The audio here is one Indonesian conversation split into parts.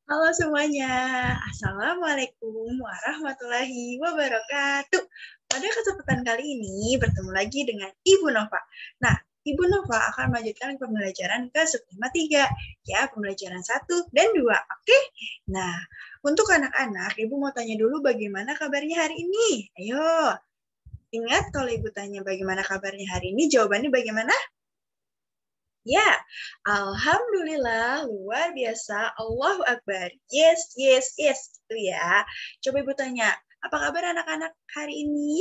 Halo semuanya, Assalamualaikum warahmatullahi wabarakatuh. Pada kesempatan kali ini bertemu lagi dengan Ibu Nova. Nah, Ibu Nova akan melanjutkan pembelajaran ke subtema 3, ya, pembelajaran 1 dan 2, oke? Nah, untuk anak-anak, Ibu mau tanya dulu bagaimana kabarnya hari ini? Ayo, ingat kalau Ibu tanya bagaimana kabarnya hari ini, jawabannya bagaimana? Ya, Alhamdulillah, luar biasa, Allahu Akbar. Yes, yes, yes, gitu ya. Coba Ibu tanya, apa kabar anak-anak hari ini?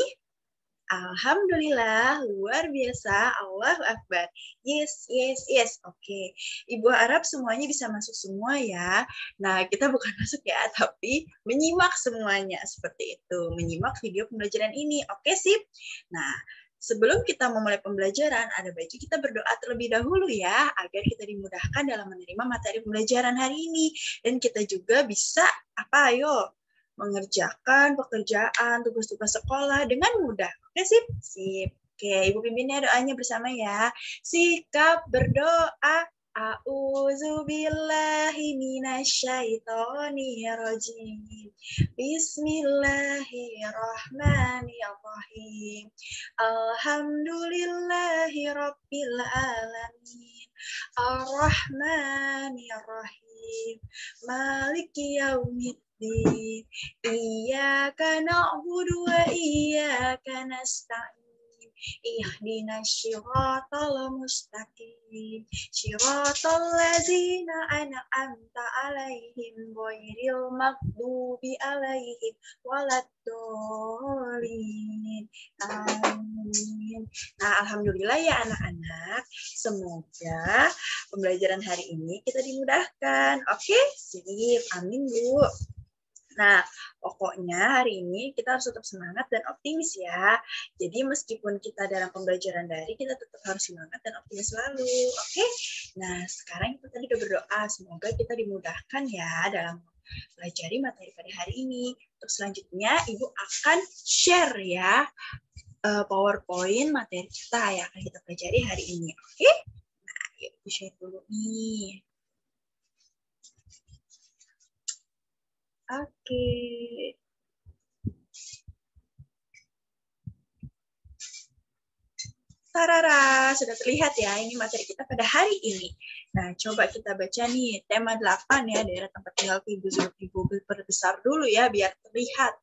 Alhamdulillah, luar biasa, Allahu Akbar. Yes, yes, yes. Oke, Ibu harap semuanya bisa masuk semua ya. Nah, kita bukan masuk ya, tapi menyimak semuanya seperti itu. Menyimak video pembelajaran ini. Oke, sip. Nah, sebelum kita memulai pembelajaran, ada baiknya kita berdoa terlebih dahulu ya, agar kita dimudahkan dalam menerima materi pembelajaran hari ini. Dan kita juga bisa, ayo, mengerjakan pekerjaan, tugas-tugas sekolah dengan mudah. Oke, sip? Sip. Oke, Ibu pimpinnya doanya bersama ya. Sikap berdoa. A'udzubillahi minasyaitonirrajim. Bismillahirrahmanirrahim. Alhamdulillahi rabbil alamin. Ar-Rahmanirrahim. Maliki yaumiddin. Iyyaka na'budu wa iyyaka nasta'in. Ihdinas syiratal mustaqim. Syiratal ladzina an'amta 'alaihim ghairil maghdubi 'alaihim waladdallin. Amin. Nah, alhamdulillah ya anak-anak. Semoga pembelajaran hari ini kita dimudahkan. Oke, sip. Amin, Bu. Nah, pokoknya hari ini kita harus tetap semangat dan optimis ya. Jadi meskipun kita dalam pembelajaran daring, kita tetap harus semangat dan optimis selalu. Oke? Nah, sekarang kita tadi udah berdoa. Semoga kita dimudahkan ya dalam pelajari materi pada hari ini. Untuk selanjutnya, Ibu akan share ya PowerPoint materi kita yang akan kita pelajari hari ini. Oke? Nah, yuk Ibu share dulu nih. Oke. Tarara, sudah terlihat ya ini materi kita pada hari ini. Nah, coba kita baca nih tema 8 ya, daerah tempat tinggal Ibu. Ibu perbesar dulu ya biar terlihat.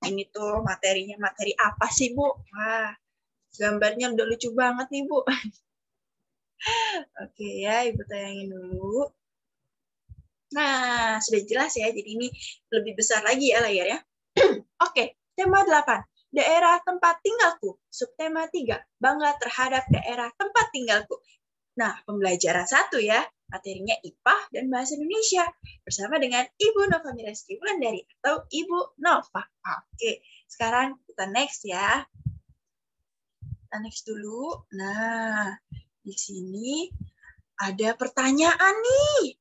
Ini tuh materinya materi apa sih, Bu? Wah, gambarnya udah lucu banget nih, Bu. Oke ya, Ibu tayangin dulu. Nah, sudah jelas ya. Jadi ini lebih besar lagi ya layarnya. Oke, tema 8. Daerah tempat tinggalku. Subtema 3. Bangga terhadap daerah tempat tinggalku. Nah, pembelajaran 1 ya. Materinya IPA dan Bahasa Indonesia. Bersama dengan Ibu Nova Mireski Wulandari atau Ibu Nova. Oke, sekarang kita next ya. Kita next dulu. Nah, di sini ada pertanyaan nih.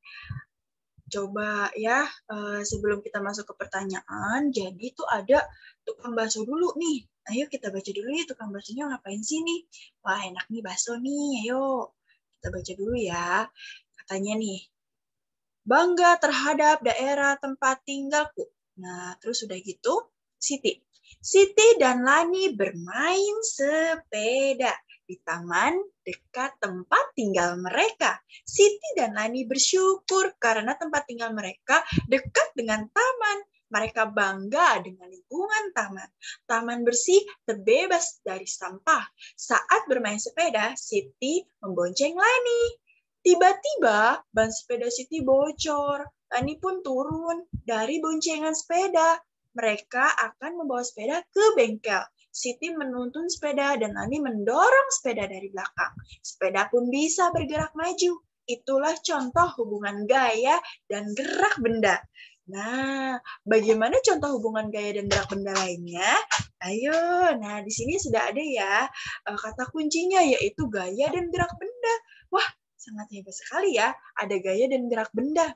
Coba ya, sebelum kita masuk ke pertanyaan, jadi itu ada tukang bakso dulu nih. Ayo kita baca dulu ya tukang baksonya ngapain sih nih. Wah enak nih bakso nih, ayo kita baca dulu ya. Katanya nih, bangga terhadap daerah tempat tinggalku. Nah, terus udah gitu, Siti. Siti dan Lani bermain sepeda di taman dekat tempat tinggal mereka. Siti dan Lani bersyukur karena tempat tinggal mereka dekat dengan taman. Mereka bangga dengan lingkungan taman. Taman bersih, terbebas dari sampah. Saat bermain sepeda, Siti membonceng Lani. Tiba-tiba ban sepeda Siti bocor. Lani pun turun dari boncengan sepeda. Mereka akan membawa sepeda ke bengkel. Siti menuntun sepeda dan Lani mendorong sepeda dari belakang. Sepeda pun bisa bergerak maju. Itulah contoh hubungan gaya dan gerak benda. Nah, bagaimana contoh hubungan gaya dan gerak benda lainnya? Ayo, nah di sini sudah ada ya kata kuncinya yaitu gaya dan gerak benda. Wah, sangat hebat sekali ya, ada gaya dan gerak benda.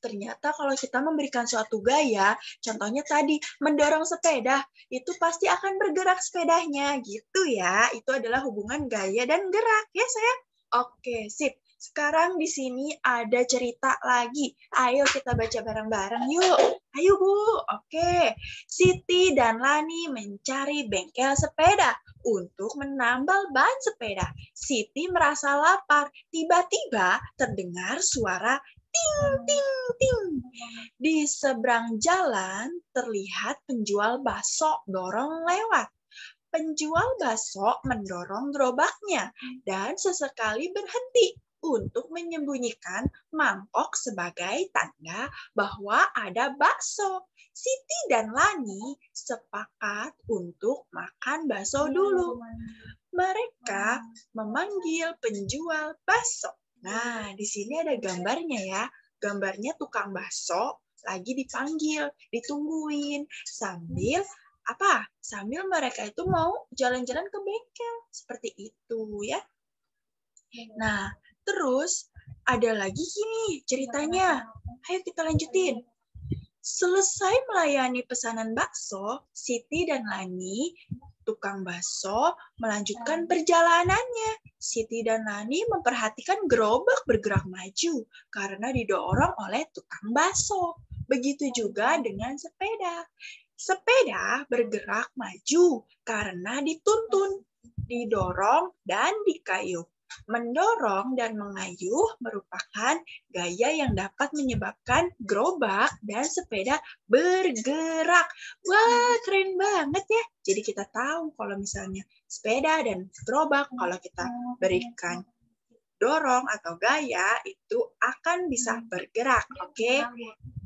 Ternyata kalau kita memberikan suatu gaya, contohnya tadi mendorong sepeda, itu pasti akan bergerak sepedanya, gitu ya. Itu adalah hubungan gaya dan gerak, ya sayang? Oke, sip. Sekarang di sini ada cerita lagi. Ayo kita baca bareng-bareng yuk. Ayo Bu. Oke. Siti dan Lani mencari bengkel sepeda untuk menambal ban sepeda. Siti merasa lapar. Tiba-tiba terdengar suara ting ting ting. Di seberang jalan terlihat penjual bakso dorong lewat. Penjual bakso mendorong gerobaknya dan sesekali berhenti untuk menyembunyikan mangkok sebagai tanda bahwa ada bakso. Siti dan Lani sepakat untuk makan bakso dulu. Mereka memanggil penjual bakso. Nah, di sini ada gambarnya ya. Gambarnya tukang bakso lagi dipanggil, ditungguin sambil apa? Sambil mereka itu mau jalan-jalan ke bengkel. Seperti itu ya. Nah, terus ada lagi gini ceritanya. Ayo kita lanjutin. Selesai melayani pesanan bakso, Siti dan Lani, tukang bakso, melanjutkan perjalanannya. Siti dan Lani memperhatikan gerobak bergerak maju karena didorong oleh tukang bakso. Begitu juga dengan sepeda. Sepeda bergerak maju karena dituntun, didorong, dan dikayuh. Mendorong dan mengayuh merupakan gaya yang dapat menyebabkan gerobak dan sepeda bergerak. Wah, keren banget ya. Jadi kita tahu kalau misalnya sepeda dan gerobak, kalau kita berikan dorong atau gaya, itu akan bisa bergerak. Oke?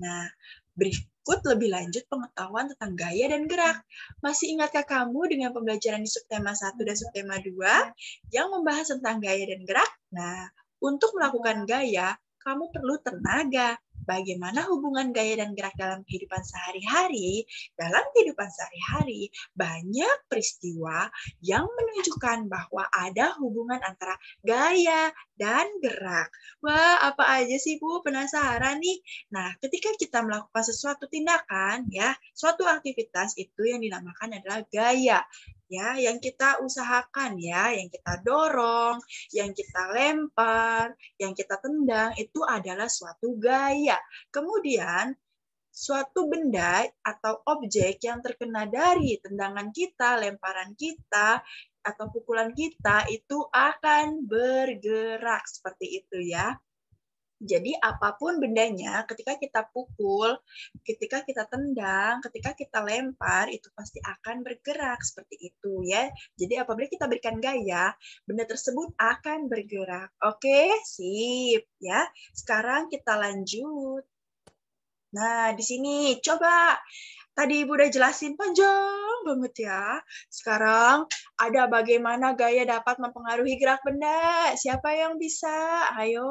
Nah, berikut lebih lanjut pengetahuan tentang gaya dan gerak. Masih ingatkah kamu dengan pembelajaran di subtema 1 dan subtema 2 yang membahas tentang gaya dan gerak? Nah, untuk melakukan gaya, kamu perlu tenaga. Bagaimana hubungan gaya dan gerak dalam kehidupan sehari-hari? Dalam kehidupan sehari-hari, banyak peristiwa yang menunjukkan bahwa ada hubungan antara gaya dan gerak. Wah, apa aja sih Bu? Penasaran nih. Nah, ketika kita melakukan sesuatu tindakan, ya, suatu aktivitas itu yang dinamakan adalah gaya. Ya, yang kita usahakan ya, yang kita dorong, yang kita lempar, yang kita tendang itu adalah suatu gaya. Kemudian suatu benda atau objek yang terkena dari tendangan kita, lemparan kita, atau pukulan kita itu akan bergerak seperti itu ya. Jadi apapun bendanya, ketika kita pukul, ketika kita tendang, ketika kita lempar, itu pasti akan bergerak seperti itu ya. Jadi apabila kita berikan gaya, benda tersebut akan bergerak. Oke, sip ya. Sekarang kita lanjut. Nah, di sini coba. Tadi Ibu udah jelasin panjang banget ya. Sekarang ada bagaimana gaya dapat mempengaruhi gerak benda. Siapa yang bisa? Ayo.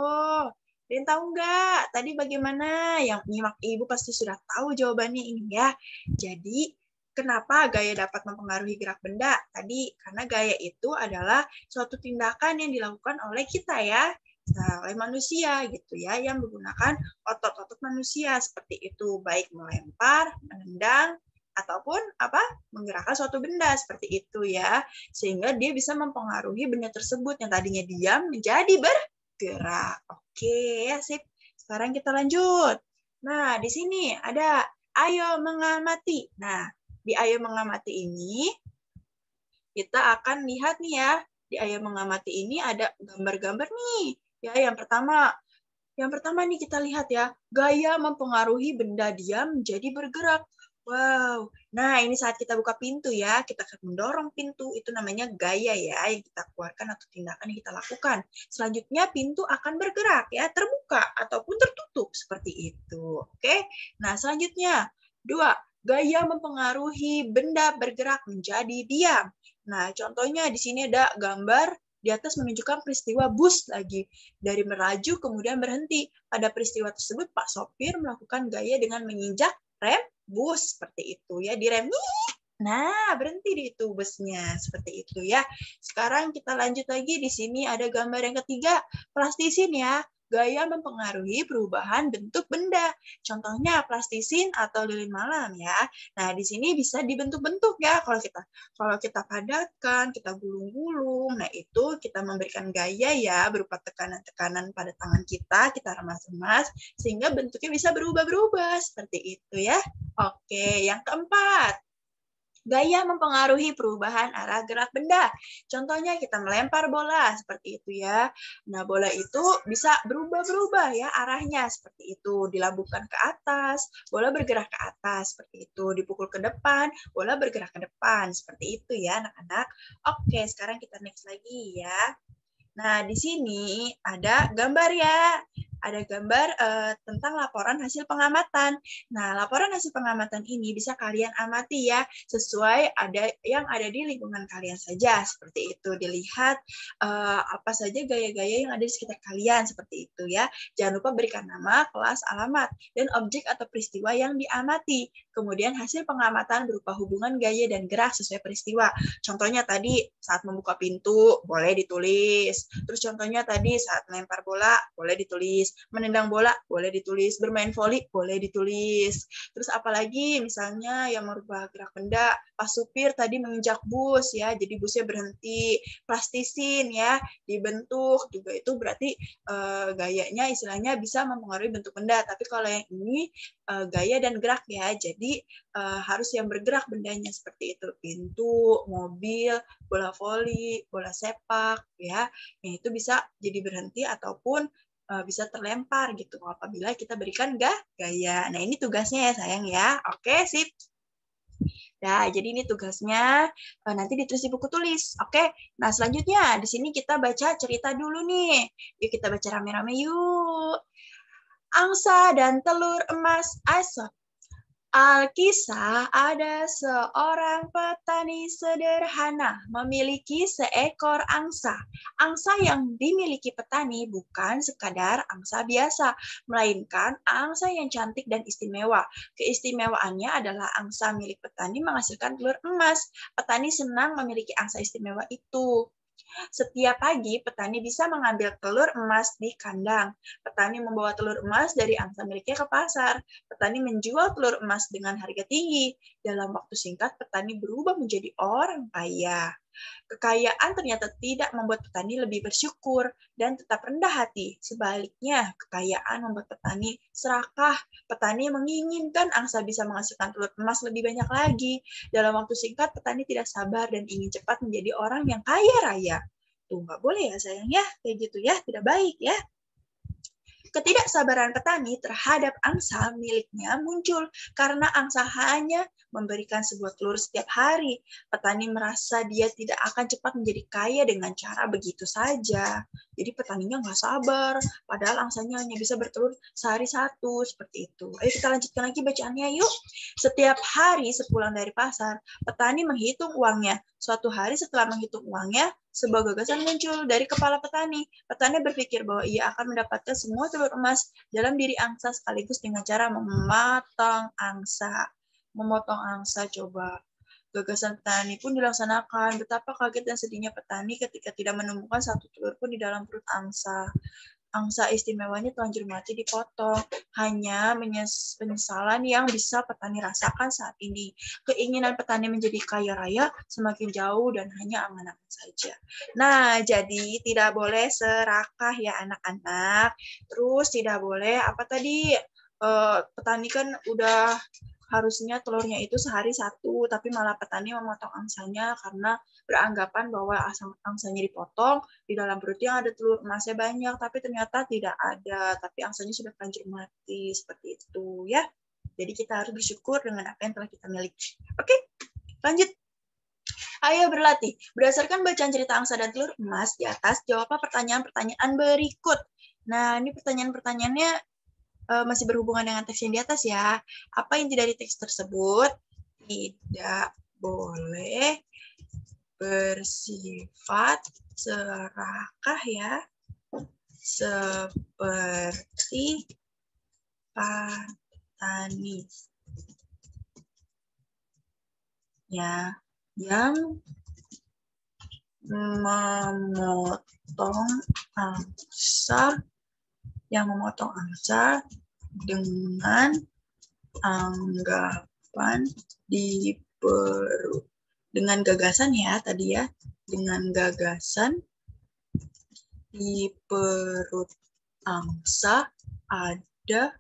Ada yang tahu nggak? Tadi bagaimana? Yang nyimak Ibu pasti sudah tahu jawabannya ini ya. Jadi, kenapa gaya dapat mempengaruhi gerak benda? Tadi, karena gaya itu adalah suatu tindakan yang dilakukan oleh kita ya. Nah, oleh manusia gitu ya, yang menggunakan otot-otot manusia seperti itu, baik melempar, menendang, ataupun menggerakkan suatu benda seperti itu ya, sehingga dia bisa mempengaruhi benda tersebut yang tadinya diam menjadi bergerak. Oke, ya sip. Sekarang kita lanjut. Nah, di sini ada ayo mengamati. Nah, di ayo mengamati ini kita akan lihat nih ya, di ayo mengamati ini ada gambar-gambar nih. Ya, yang pertama nih kita lihat ya, gaya mempengaruhi benda diam menjadi bergerak. Wow. Nah, ini saat kita buka pintu ya, kita akan mendorong pintu, itu namanya gaya ya, yang kita keluarkan atau tindakan yang kita lakukan. Selanjutnya pintu akan bergerak ya, terbuka ataupun tertutup seperti itu. Oke. Nah, selanjutnya 2, gaya mempengaruhi benda bergerak menjadi diam. Nah, contohnya di sini ada gambar di atas menunjukkan peristiwa bus lagi dari melaju kemudian berhenti. Pada peristiwa tersebut Pak sopir melakukan gaya dengan menginjak rem bus seperti itu ya, direm. Nah, berhenti di itu busnya seperti itu ya. Sekarang kita lanjut lagi, di sini ada gambar yang ketiga, plastisin ya. gaya mempengaruhi perubahan bentuk benda. Contohnya plastisin atau lilin malam ya. Nah, di sini bisa dibentuk-bentuk ya. Kalau kita padatkan, kita gulung-gulung, nah itu kita memberikan gaya ya berupa tekanan-tekanan pada tangan kita remas-remas sehingga bentuknya bisa berubah-berubah seperti itu ya. Oke, yang keempat. Gaya mempengaruhi perubahan arah gerak benda. Contohnya kita melempar bola seperti itu ya. Nah, bola itu bisa berubah-berubah ya arahnya seperti itu. Dilambungkan ke atas, bola bergerak ke atas seperti itu. Dipukul ke depan, bola bergerak ke depan seperti itu ya anak-anak. Oke, sekarang kita next lagi ya. Nah, di sini ada gambar ya. Ada gambar tentang laporan hasil pengamatan. Nah, laporan hasil pengamatan ini bisa kalian amati ya, sesuai yang ada di lingkungan kalian saja. Seperti itu, dilihat apa saja gaya-gaya yang ada di sekitar kalian, seperti itu ya. Jangan lupa berikan nama, kelas, alamat, dan objek atau peristiwa yang diamati. Kemudian hasil pengamatan berupa hubungan gaya dan gerak sesuai peristiwa. Contohnya tadi saat membuka pintu, boleh ditulis. Terus contohnya tadi saat melempar bola, boleh ditulis. Menendang bola, boleh ditulis. Bermain voli, boleh ditulis. Terus apalagi misalnya yang merubah gerak benda, pas supir tadi menginjak bus ya, jadi busnya berhenti. Plastisin ya, dibentuk juga itu berarti gayanya istilahnya bisa mempengaruhi bentuk benda. Tapi kalau yang ini gaya dan gerak ya, jadi harus yang bergerak bendanya seperti itu. Pintu, mobil, bola voli, bola sepak ya. Yang itu bisa jadi berhenti ataupun bisa terlempar gitu apabila kita berikan gaya. Nah, ini tugasnya ya sayang ya. Oke, sip. Nah, jadi ini tugasnya nanti ditulis di buku tulis. Oke. Nah, selanjutnya di sini kita baca cerita dulu nih. Yuk kita baca rame-rame yuk. Angsa dan telur emas Aesop. Alkisah ada seorang petani sederhana memiliki seekor angsa. Angsa yang dimiliki petani bukan sekadar angsa biasa, melainkan angsa yang cantik dan istimewa. Keistimewaannya adalah angsa milik petani menghasilkan telur emas. Petani senang memiliki angsa istimewa itu. Setiap pagi, petani bisa mengambil telur emas di kandang. Petani membawa telur emas dari angsa miliknya ke pasar. Petani menjual telur emas dengan harga tinggi. Dalam waktu singkat, petani berubah menjadi orang kaya. Kekayaan ternyata tidak membuat petani lebih bersyukur dan tetap rendah hati. Sebaliknya, kekayaan membuat petani serakah. Petani menginginkan angsa bisa menghasilkan telur emas lebih banyak lagi. Dalam waktu singkat, petani tidak sabar dan ingin cepat menjadi orang yang kaya raya. Tuh, nggak boleh ya sayang ya, kayak gitu ya, tidak baik ya. Ketidaksabaran petani terhadap angsa miliknya muncul karena angsa hanya memberikan sebuah telur setiap hari. Petani merasa dia tidak akan cepat menjadi kaya dengan cara begitu saja. Jadi petaninya nggak sabar, padahal angsanya hanya bisa bertelur sehari satu, seperti itu. Ayo kita lanjutkan lagi bacaannya yuk. Setiap hari sepulang dari pasar, petani menghitung uangnya. Suatu hari setelah menghitung uangnya, sebuah gagasan muncul dari kepala petani. Petani berpikir bahwa ia akan mendapatkan semua telur emas dalam diri angsa sekaligus dengan cara memotong angsa. Memotong angsa coba. Gagasan petani pun dilaksanakan. Betapa kaget dan sedihnya petani ketika tidak menemukan satu telur pun di dalam perut angsa. Angsa istimewanya telanjur mati dipotong. Hanya penyesalan yang bisa petani rasakan saat ini. Keinginan petani menjadi kaya raya semakin jauh dan hanya angan-angan saja. Nah, jadi tidak boleh serakah ya anak-anak. Terus tidak boleh apa tadi? Petani kan udah harusnya telurnya itu sehari satu, tapi malah petani memotong angsanya karena beranggapan bahwa angsanya dipotong, di dalam perutnya ada telur emasnya banyak, tapi ternyata tidak ada, tapi angsanya sudah terlanjur mati, seperti itu ya. Jadi kita harus bersyukur dengan apa yang telah kita miliki. Oke, lanjut. Ayo berlatih. Berdasarkan bacaan cerita angsa dan telur emas di atas, jawablah pertanyaan-pertanyaan berikut. Nah, ini pertanyaan-pertanyaannya masih berhubungan dengan teks yang di atas ya. Apa inti dari teks tersebut? Tidak boleh bersifat serakah ya, seperti petani ya, yang memotong angsa yang memotong angsa dengan anggapan di perut. Dengan gagasan ya tadi ya, dengan gagasan di perut angsa ada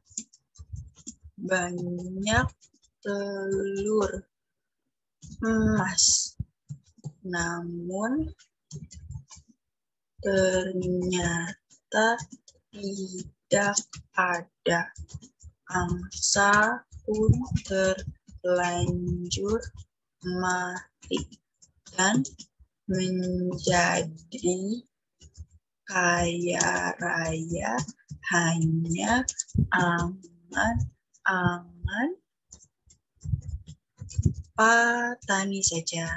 banyak telur emas. Namun ternyata tidak ada angsa pun terlanjur mati dan menjadi kaya raya hanya angan-angan petani saja.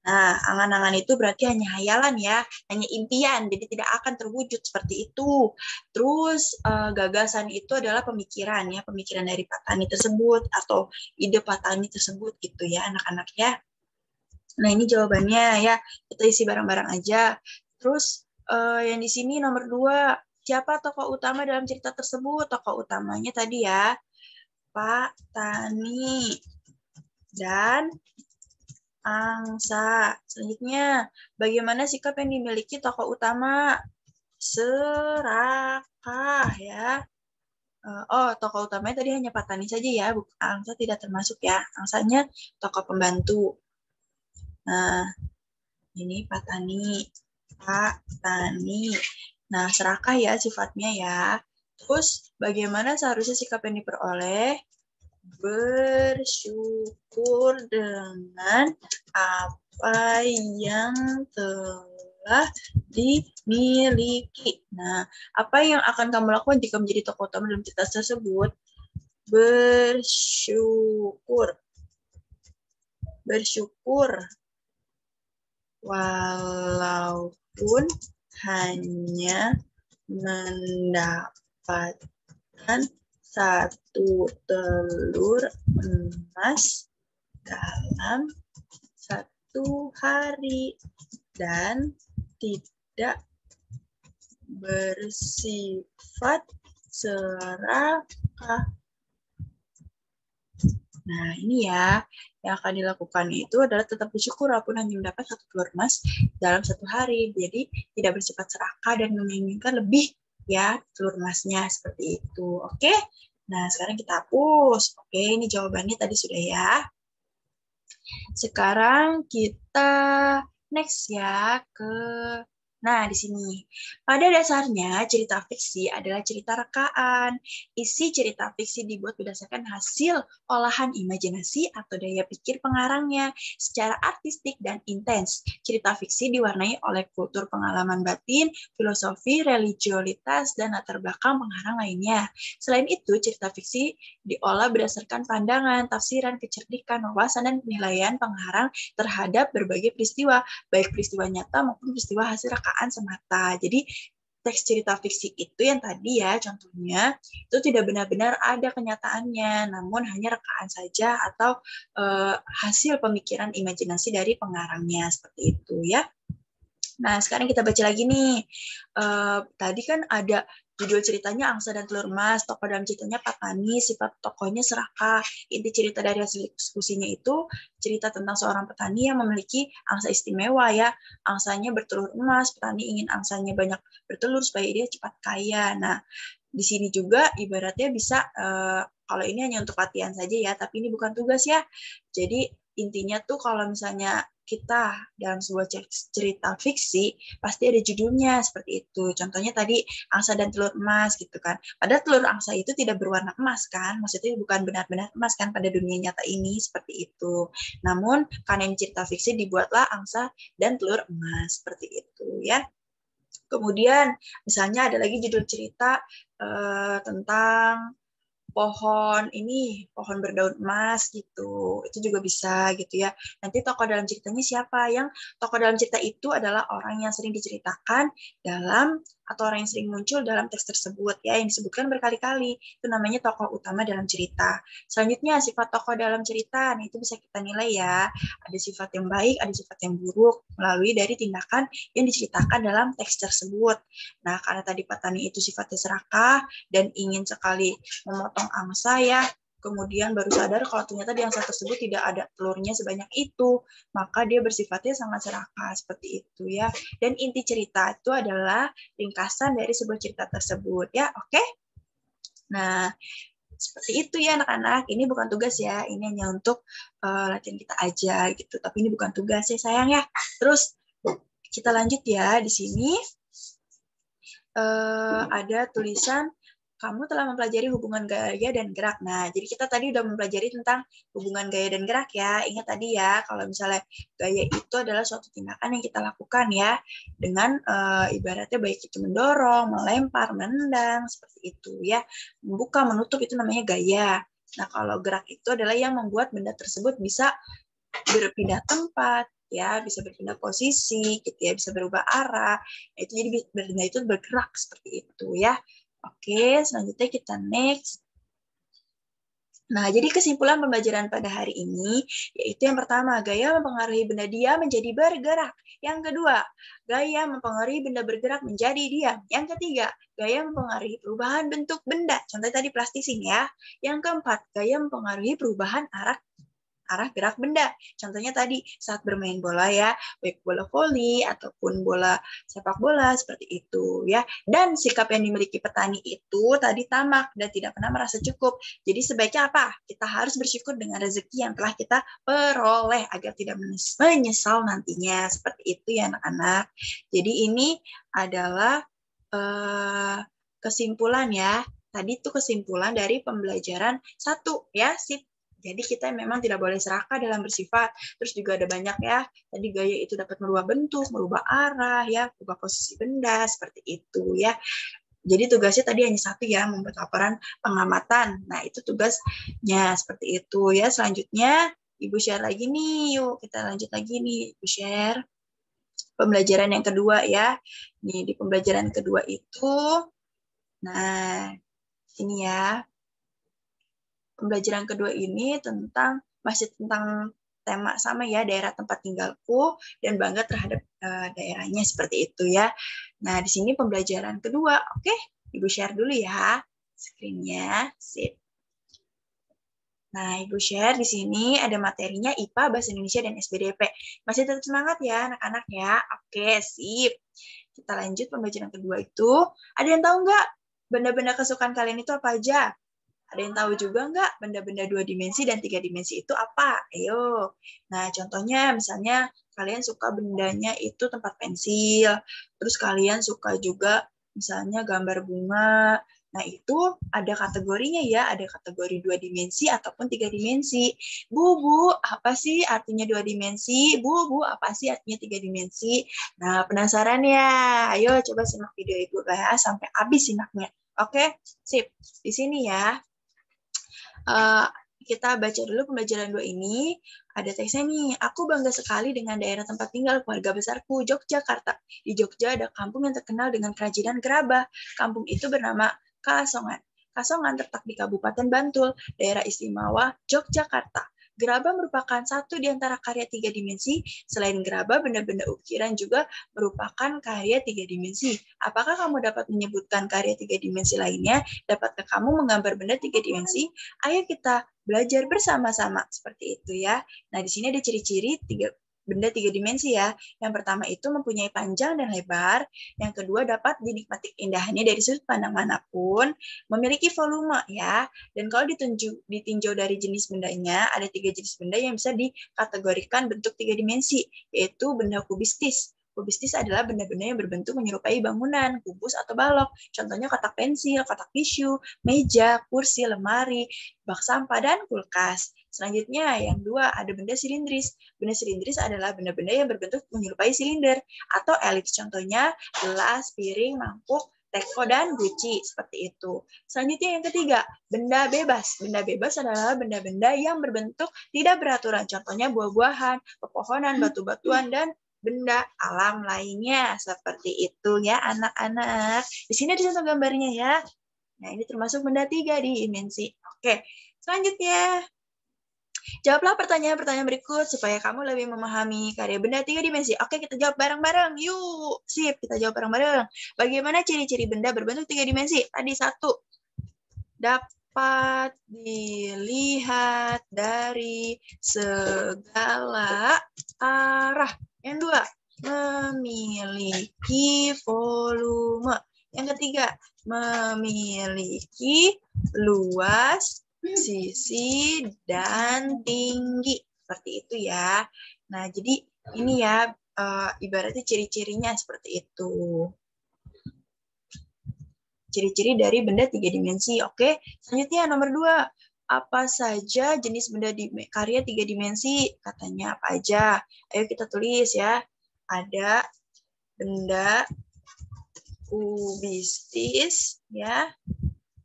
Nah, angan-angan itu berarti hanya hayalan ya, hanya impian, jadi tidak akan terwujud seperti itu. Terus gagasan itu adalah pemikiran ya, pemikiran dari petani tersebut atau ide petani tersebut gitu ya anak-anak ya. Nah, ini jawabannya ya, kita isi bareng-bareng aja. Terus yang di sini nomor 2, siapa tokoh utama dalam cerita tersebut? Tokoh utamanya tadi ya, Pak Tani dan angsa. Selanjutnya, bagaimana sikap yang dimiliki tokoh utama? Serakah ya. Tokoh utamanya tadi hanya Pak Tani saja ya, angsa tidak termasuk ya. Angsanya tokoh pembantu. Nah, ini Pak Tani. Pak Tani. Nah, serakah ya sifatnya ya. Terus, bagaimana seharusnya sikap yang diperoleh? Bersyukur dengan apa yang telah dimiliki. Nah, apa yang akan kamu lakukan jika menjadi tokoh utama dalam cerita tersebut? Bersyukur. Bersyukur. Walaupun hanya mendapatkan 1 telur emas dalam 1 hari dan tidak bersifat serakah. Nah, ini ya, yang akan dilakukan itu adalah tetap bersyukur walaupun hanya mendapat 1 telur emas dalam 1 hari. Jadi, tidak bersifat serakah dan menginginkan lebih ya telur emasnya seperti itu. Oke? Nah, sekarang kita hapus. Oke, ini jawabannya tadi sudah ya. Sekarang kita next ya ke di sini. Pada dasarnya, cerita fiksi adalah cerita rekaan. Isi cerita fiksi dibuat berdasarkan hasil olahan imajinasi atau daya pikir pengarangnya secara artistik dan intens. Cerita fiksi diwarnai oleh kultur pengalaman batin, filosofi, religiolitas, dan latar belakang pengarang lainnya. Selain itu, cerita fiksi diolah berdasarkan pandangan, tafsiran, kecerdikan, wawasan, dan penilaian pengarang terhadap berbagai peristiwa, baik peristiwa nyata maupun peristiwa hasil rekaan semata. Jadi teks cerita fiksi itu yang tadi ya contohnya itu tidak benar-benar ada kenyataannya, namun hanya rekaan saja atau hasil pemikiran imajinasi dari pengarangnya seperti itu ya. Nah, sekarang kita baca lagi nih. Tadi kan ada judul ceritanya Angsa dan Telur Emas, tokoh dalam ceritanya Pak Tani, sifat tokohnya serakah. Inti cerita dari hasil diskusinya itu cerita tentang seorang petani yang memiliki angsa istimewa ya. Angsanya bertelur emas, petani ingin angsanya banyak bertelur supaya dia cepat kaya. Nah, di sini juga ibaratnya bisa kalau ini hanya untuk latihan saja ya, tapi ini bukan tugas ya. Jadi intinya tuh kalau misalnya kita dalam sebuah cerita fiksi pasti ada judulnya seperti itu. Contohnya tadi angsa dan telur emas gitu kan. Padahal telur angsa itu tidak berwarna emas kan, maksudnya bukan benar-benar emas kan pada dunia nyata ini seperti itu. Namun karena ini cerita fiksi dibuatlah angsa dan telur emas seperti itu ya. Kemudian misalnya ada lagi judul cerita tentang pohon berdaun emas gitu. Itu juga bisa gitu ya. Nanti tokoh dalam ceritanya siapa? Yang tokoh dalam cerita itu adalah orang yang sering diceritakan dalam atau orang yang sering muncul dalam teks tersebut ya, yang disebutkan berkali-kali. Itu namanya tokoh utama dalam cerita. Selanjutnya sifat tokoh dalam cerita, nah itu bisa kita nilai ya. Ada sifat yang baik, ada sifat yang buruk melalui dari tindakan yang diceritakan dalam teks tersebut. Nah, karena tadi petani itu sifatnya serakah dan ingin sekali memotong angsa ya, kemudian baru sadar kalau ternyata di angsa tersebut tidak ada telurnya sebanyak itu, maka dia bersifatnya sangat serakah seperti itu ya. Dan inti cerita itu adalah ringkasan dari sebuah cerita tersebut ya, oke? Nah, seperti itu ya anak-anak. Ini bukan tugas ya, ini hanya untuk latihan kita aja gitu. Tapi ini bukan tugas ya sayang ya. Terus kita lanjut ya, di sini ada tulisan kamu telah mempelajari hubungan gaya dan gerak. Nah, jadi kita tadi udah mempelajari tentang hubungan gaya dan gerak ya. Ingat tadi ya, kalau misalnya gaya itu adalah suatu tindakan yang kita lakukan ya, dengan ibaratnya baik itu mendorong, melempar, menendang, seperti itu ya. Membuka, menutup itu namanya gaya. Nah, kalau gerak itu adalah yang membuat benda tersebut bisa berpindah tempat, ya, bisa berpindah posisi, gitu ya, bisa berubah arah. Itu jadi benda itu bergerak seperti itu ya. Oke, selanjutnya kita next. Nah, jadi kesimpulan pembelajaran pada hari ini, yaitu yang pertama, gaya mempengaruhi benda diam menjadi bergerak. Yang kedua, gaya mempengaruhi benda bergerak menjadi diam. Yang ketiga, gaya mempengaruhi perubahan bentuk benda. Contohnya tadi plastisin ya. Yang keempat, gaya mempengaruhi perubahan arah gerak benda. Contohnya tadi saat bermain bola ya, baik bola voli ataupun bola sepak bola seperti itu ya. Dan sikap yang dimiliki petani itu tadi tamak dan tidak pernah merasa cukup. Jadi sebaiknya apa? Kita harus bersyukur dengan rezeki yang telah kita peroleh agar tidak menyesal nantinya. Seperti itu ya anak-anak. Jadi ini adalah kesimpulan ya. Tadi itu kesimpulan dari pembelajaran 1 ya, sip. Jadi kita memang tidak boleh serakah dalam bersifat. Terus juga ada banyak ya. Tadi gaya itu dapat merubah bentuk, merubah arah ya, merubah posisi benda seperti itu ya. Jadi tugasnya tadi hanya 1 ya, membuat laporan pengamatan. Nah, itu tugasnya seperti itu ya. Selanjutnya Ibu share lagi nih. Yuk, kita lanjut lagi nih. Ibu share pembelajaran yang kedua ya. Nih di pembelajaran kedua itu, nah ini ya. Pembelajaran kedua ini masih tentang tema sama ya, daerah tempat tinggalku dan bangga terhadap daerahnya seperti itu ya. Nah, di sini pembelajaran kedua. Oke, Ibu share dulu ya screen-nya. Sip. Nah, Ibu share di sini ada materinya IPA, Bahasa Indonesia, dan SBDP. Masih tetap semangat ya anak-anak ya. Oke, sip. Kita lanjut pembelajaran kedua itu. Ada yang tahu nggak benda-benda kesukaan kalian itu apa aja? Ada yang tahu juga nggak benda-benda 2 dimensi dan 3 dimensi itu apa? Ayo. Nah, contohnya misalnya kalian suka bendanya itu tempat pensil, terus kalian suka juga misalnya gambar bunga. Nah, itu ada kategorinya ya, ada kategori 2 dimensi ataupun 3 dimensi. Bu, apa sih artinya 2 dimensi? Bu, apa sih artinya 3 dimensi? Nah, penasaran ya? Ayo coba simak video Ibu ya sampai habis simaknya. Oke, sip. Di sini ya. Kita baca dulu pembelajaran 2 ini. Ada teksnya nih. Aku bangga sekali dengan daerah tempat tinggal keluarga besarku, Yogyakarta. Di Jogja ada kampung yang terkenal dengan kerajinan gerabah. Kampung itu bernama Kasongan. Kasongan terletak di Kabupaten Bantul, daerah istimewa Yogyakarta. Gerabah merupakan satu di antara karya 3 dimensi. Selain gerabah, benda-benda ukiran juga merupakan karya 3 dimensi. Apakah kamu dapat menyebutkan karya 3 dimensi lainnya? Dapatkah kamu menggambar benda 3 dimensi? Ayo kita belajar bersama-sama seperti itu ya. Nah, di sini ada ciri-ciri benda 3 dimensi ya. Yang pertama itu mempunyai panjang dan lebar. Yang kedua dapat dinikmati indahnya dari sudut pandang manapun. Memiliki volume ya. Dan kalau ditinjau dari jenis bendanya, ada 3 jenis benda yang bisa dikategorikan bentuk 3 dimensi, yaitu benda kubistis. Kubistis adalah benda-benda yang berbentuk menyerupai bangunan, kubus atau balok. Contohnya kotak pensil, kotak tisu, meja, kursi, lemari, bak sampah, dan kulkas. Selanjutnya, yang 2, ada benda silindris. Benda silindris adalah benda-benda yang berbentuk menyerupai silinder atau elips. Contohnya, gelas, piring, mangkuk, teko, dan guci. Seperti itu. Selanjutnya yang ketiga, benda bebas. Benda bebas adalah benda-benda yang berbentuk tidak beraturan. Contohnya buah-buahan, pepohonan, batu-batuan, dan benda alam lainnya. Seperti itu ya anak-anak. Di sini ada contoh gambarnya ya. Nah, ini termasuk benda 3 dimensi. Oke, selanjutnya. Jawablah pertanyaan-pertanyaan berikut supaya kamu lebih memahami karya benda 3 dimensi. Oke, kita jawab bareng-bareng. Yuk, sip, kita jawab bareng-bareng. Bagaimana ciri-ciri benda berbentuk 3 dimensi? Tadi 1, dapat dilihat dari segala arah. Yang 2, memiliki volume. Yang ketiga, memiliki luas, sisi, dan tinggi. Seperti itu ya. Nah, jadi ini ya, ibaratnya ciri-cirinya seperti itu. Ciri-ciri dari benda 3 dimensi. Oke, selanjutnya nomor 2. Apa saja jenis benda karya 3 dimensi? Katanya apa aja? Ayo kita tulis ya. Ada benda kubistis, ya.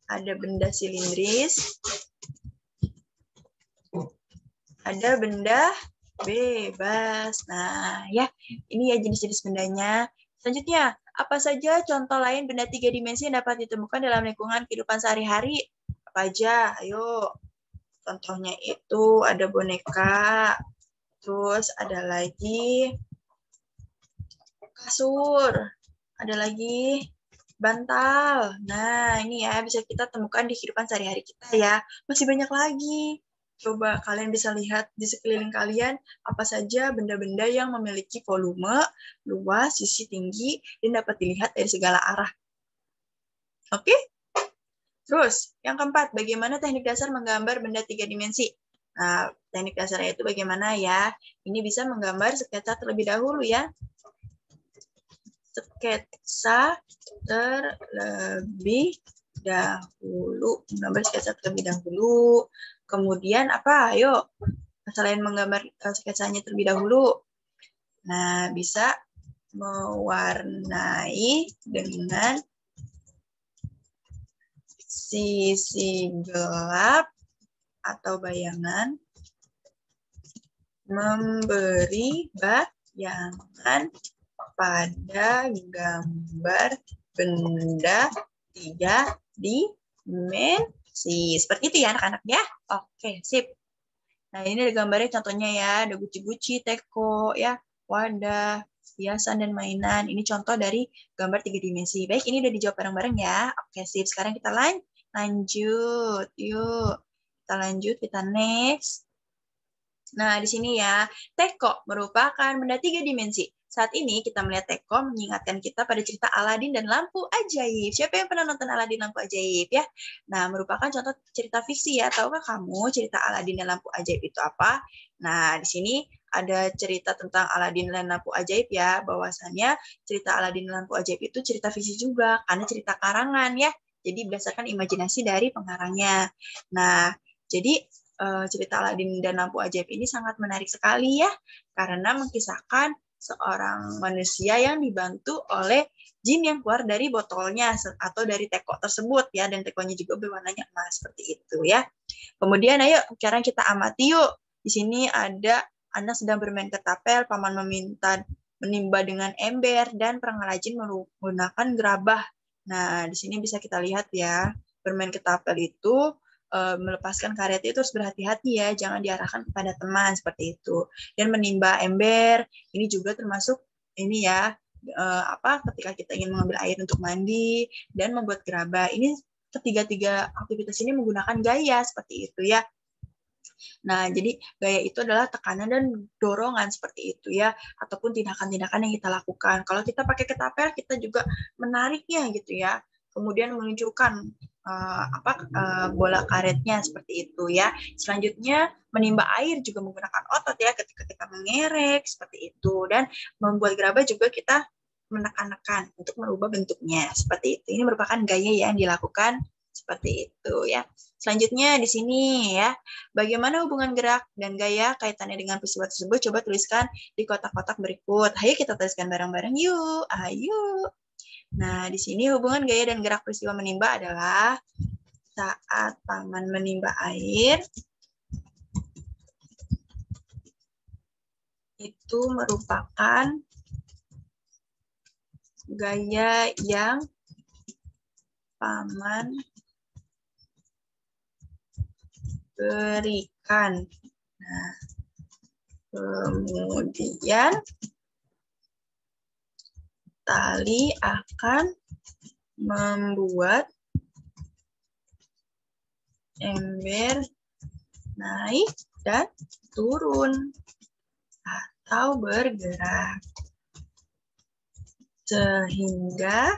Ada benda silindris. Ada benda bebas. Nah, ya, ini ya jenis-jenis bendanya. Selanjutnya, apa saja contoh lain benda 3 dimensi yang dapat ditemukan dalam lingkungan kehidupan sehari-hari? Apa aja? Ayo. Contohnya itu ada boneka, terus ada lagi kasur, ada lagi bantal. Nah, ini ya bisa kita temukan di kehidupan sehari-hari kita ya. Masih banyak lagi. Coba kalian bisa lihat di sekeliling kalian apa saja benda-benda yang memiliki volume, luas, sisi tinggi, dan dapat dilihat dari segala arah. Oke? Terus, yang keempat, bagaimana teknik dasar menggambar benda 3 dimensi? Nah, teknik dasarnya itu bagaimana ya? Ini bisa menggambar sketsa terlebih dahulu ya. Sketsa terlebih dahulu. Menggambar sketsa terlebih dahulu. Kemudian apa? Ayo, selain menggambar sketsanya terlebih dahulu. Nah, bisa mewarnai dengan sisi gelap atau bayangan, memberi bayangan pada gambar benda 3 dimensi. Seperti itu ya anak-anak ya. Oke, sip. Nah, ini ada gambarnya contohnya ya, ada guci-guci, teko, ya, wadah, hiasan, dan mainan. Ini contoh dari gambar 3 dimensi. Baik, ini udah dijawab bareng-bareng ya. Oke, sip. Sekarang kita lanjut. Yuk, kita lanjut, kita next. Nah, di sini ya, teko merupakan benda 3 dimensi. Saat ini kita melihat teko mengingatkan kita pada cerita Aladin dan lampu ajaib. Siapa yang pernah nonton Aladin lampu ajaib ya? Nah, merupakan contoh cerita fiksi ya. Tahukah kamu cerita Aladin dan lampu ajaib itu apa? Nah, di sini ada cerita tentang Aladin dan lampu ajaib ya. Bahwasannya cerita Aladin dan lampu ajaib itu cerita fiksi juga karena cerita karangan ya. Jadi berdasarkan imajinasi dari pengarangnya. Nah, jadi cerita Aladin dan lampu ajaib ini sangat menarik sekali ya, karena mengisahkan seorang manusia yang dibantu oleh jin yang keluar dari botolnya atau dari teko tersebut ya, dan tekonya juga berwarnanya emas seperti itu ya. Kemudian ayo sekarang kita amati yuk. Di sini ada anak sedang bermain ketapel, paman meminta menimba dengan ember, dan pengrajin menggunakan gerabah. Nah, di sini bisa kita lihat ya, bermain ketapel itu melepaskan karet itu harus berhati-hati ya, jangan diarahkan kepada teman seperti itu. Dan menimba ember ini juga termasuk ini ya, ketika kita ingin mengambil air untuk mandi dan membuat gerabah. Ini ketiga-tiga aktivitas ini menggunakan gaya seperti itu ya. Nah, jadi gaya itu adalah tekanan dan dorongan seperti itu ya, ataupun tindakan-tindakan yang kita lakukan. Kalau kita pakai ketapel, kita juga menariknya gitu ya. Kemudian menunjukkan bola karetnya seperti itu ya. Selanjutnya menimba air juga menggunakan otot ya, ketika kita mengerek seperti itu, dan membuat gerabah juga kita menekan-nekan untuk merubah bentuknya seperti itu. Ini merupakan gaya yang dilakukan seperti itu ya. Selanjutnya di sini ya, bagaimana hubungan gerak dan gaya kaitannya dengan peristiwa tersebut? Coba tuliskan di kotak-kotak berikut. Ayo kita tuliskan bareng-bareng yuk. Ayo. Nah, di sini hubungan gaya dan gerak peristiwa menimba adalah saat paman menimba air, itu merupakan gaya yang paman berikan. Nah, kemudian tali akan membuat ember naik dan turun atau bergerak sehingga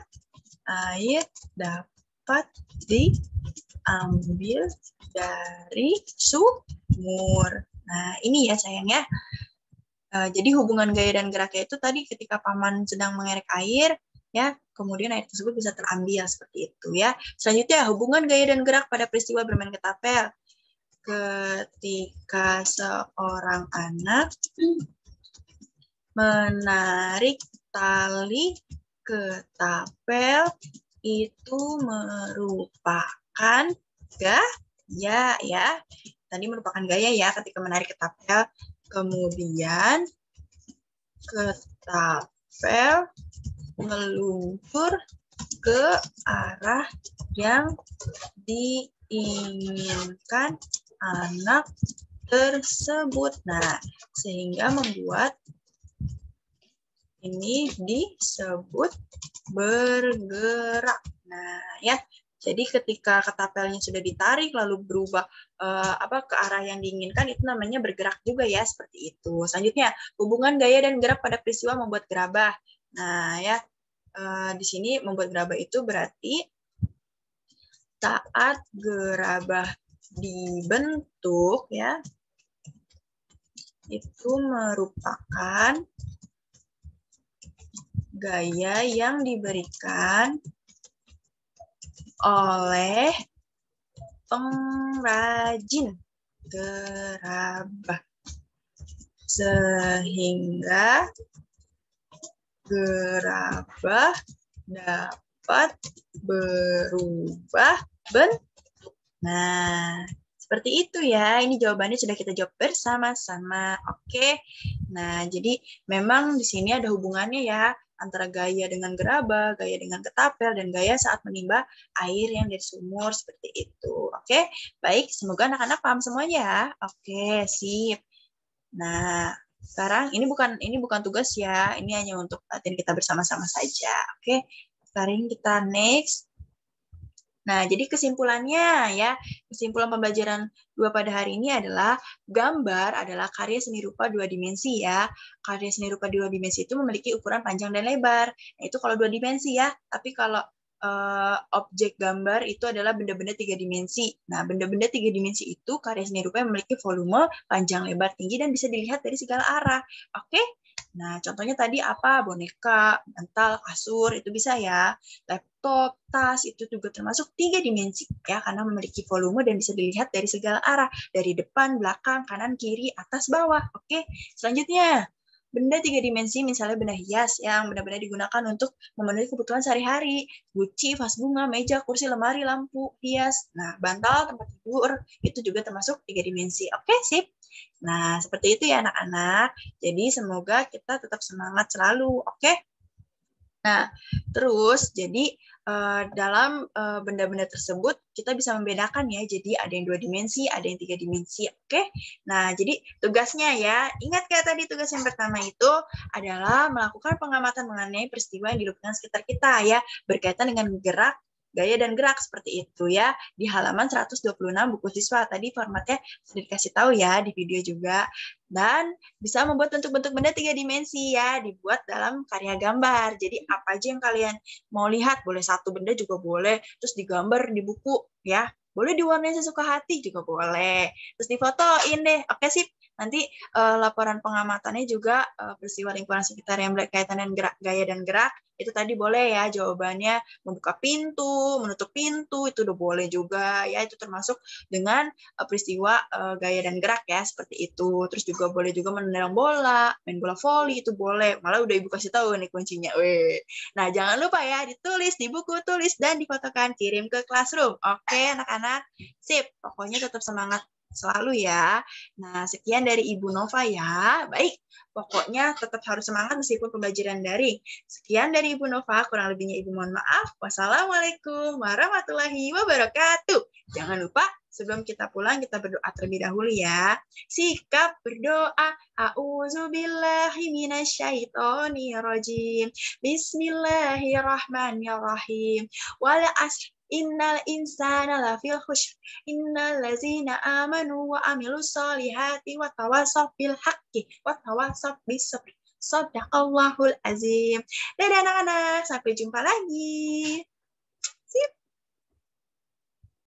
air dapat diambil dari sumur. Nah, ini ya sayang ya. Jadi hubungan gaya dan geraknya itu tadi ketika paman sedang mengerek air, ya, kemudian air tersebut bisa terambil seperti itu ya. Selanjutnya hubungan gaya dan gerak pada peristiwa bermain ketapel. Ketika seorang anak menarik tali ketapel itu merupakan gaya ya. Tadi merupakan gaya ya ketika menarik ketapel. Kemudian ketapel meluncur ke arah yang diinginkan anak tersebut. Nah, sehingga membuat ini disebut bergerak. Nah, ya. Jadi ketika ketapelnya sudah ditarik lalu berubah ke arah yang diinginkan, itu namanya bergerak juga ya, seperti itu. Selanjutnya, hubungan gaya dan gerak pada peristiwa membuat gerabah. Nah, ya, di sini membuat gerabah itu berarti saat gerabah dibentuk ya, itu merupakan gaya yang diberikan oleh pengrajin gerabah sehingga gerabah dapat berubah bentuk. Nah, seperti itu ya. Ini jawabannya sudah kita jawab bersama-sama. Oke. Nah, jadi memang di sini ada hubungannya ya antara gaya dengan gerabah, gaya dengan ketapel, dan gaya saat menimba air yang dari sumur seperti itu. Oke. Baik, semoga anak-anak paham semuanya ya. Oke, sip. Nah, sekarang ini bukan tugas ya. Ini hanya untuk latihan kita bersama-sama saja. Oke. Sekarang kita next. Nah, jadi kesimpulannya ya, kesimpulan pembelajaran 2 pada hari ini adalah gambar adalah karya seni rupa 2 dimensi ya. Karya seni rupa 2 dimensi itu memiliki ukuran panjang dan lebar. Nah, itu kalau 2 dimensi ya. Tapi kalau objek gambar itu adalah benda-benda 3 dimensi. Nah, benda-benda 3 dimensi itu karya seni rupa yang memiliki volume panjang, lebar, tinggi, dan bisa dilihat dari segala arah. Oke? Nah, contohnya tadi apa? Boneka, bantal, kasur, itu bisa ya. Laptop, tas, itu juga termasuk 3 dimensi ya, karena memiliki volume dan bisa dilihat dari segala arah, dari depan, belakang, kanan, kiri, atas, bawah. Oke, selanjutnya benda 3 dimensi, misalnya benda hias yang benar-benar digunakan untuk memenuhi kebutuhan sehari-hari, guci, vas bunga, meja, kursi, lemari, lampu, hias. Nah, bantal, tempat tidur, itu juga termasuk 3 dimensi. Oke, sip. Nah, seperti itu ya anak-anak. Jadi semoga kita tetap semangat selalu, oke? Nah, terus jadi dalam benda-benda tersebut kita bisa membedakan ya. Jadi ada yang 2 dimensi, ada yang 3 dimensi, oke? Nah, jadi tugasnya ya, ingat kayak tadi tugas yang pertama itu adalah melakukan pengamatan mengenai peristiwa yang di lingkungan sekitar kita ya, berkaitan dengan gerak, gaya dan gerak seperti itu ya. Di halaman 126 buku siswa tadi formatnya sudah dikasih tahu ya di video juga. Dan bisa membuat bentuk-bentuk benda 3 dimensi ya, dibuat dalam karya gambar. Jadi apa aja yang kalian mau lihat, boleh satu benda juga boleh, terus digambar di buku ya. Boleh diwarnai sesuka hati juga boleh. Terus difotoin deh. Oke sip. Nanti laporan pengamatannya juga peristiwa lingkungan sekitar yang berkaitan dengan gerak, gaya dan gerak. Itu tadi boleh ya jawabannya, membuka pintu, menutup pintu, itu udah boleh juga ya. Itu termasuk dengan peristiwa gaya dan gerak ya, seperti itu. Terus juga boleh juga menendang bola, main bola voli, itu boleh. Malah udah ibu kasih tahu nih kuncinya. Weh. Nah, jangan lupa ya ditulis di buku, tulis dan difotokan, kirim ke classroom. Oke, anak-anak. Sip, pokoknya tetap semangat selalu ya. Nah, sekian dari Ibu Nova ya. Baik, pokoknya tetap harus semangat meskipun pembelajaran daring. Sekian dari Ibu Nova, kurang lebihnya Ibu mohon maaf. Wassalamualaikum warahmatullahi wabarakatuh. Jangan lupa sebelum kita pulang kita berdoa terlebih dahulu ya. Sikap berdoa. A'udzubillahi minasyaitonirrajim. Bismillahirrahmanirrahim. Wal asr. Innal insana lafil khusr. Innal ladzina amanu wa amilus solihati wa tawasaw bil haqqi wa tawasaw bis sabr. Shadaqallahul azim. Dadah anak-anak, sampai jumpa lagi.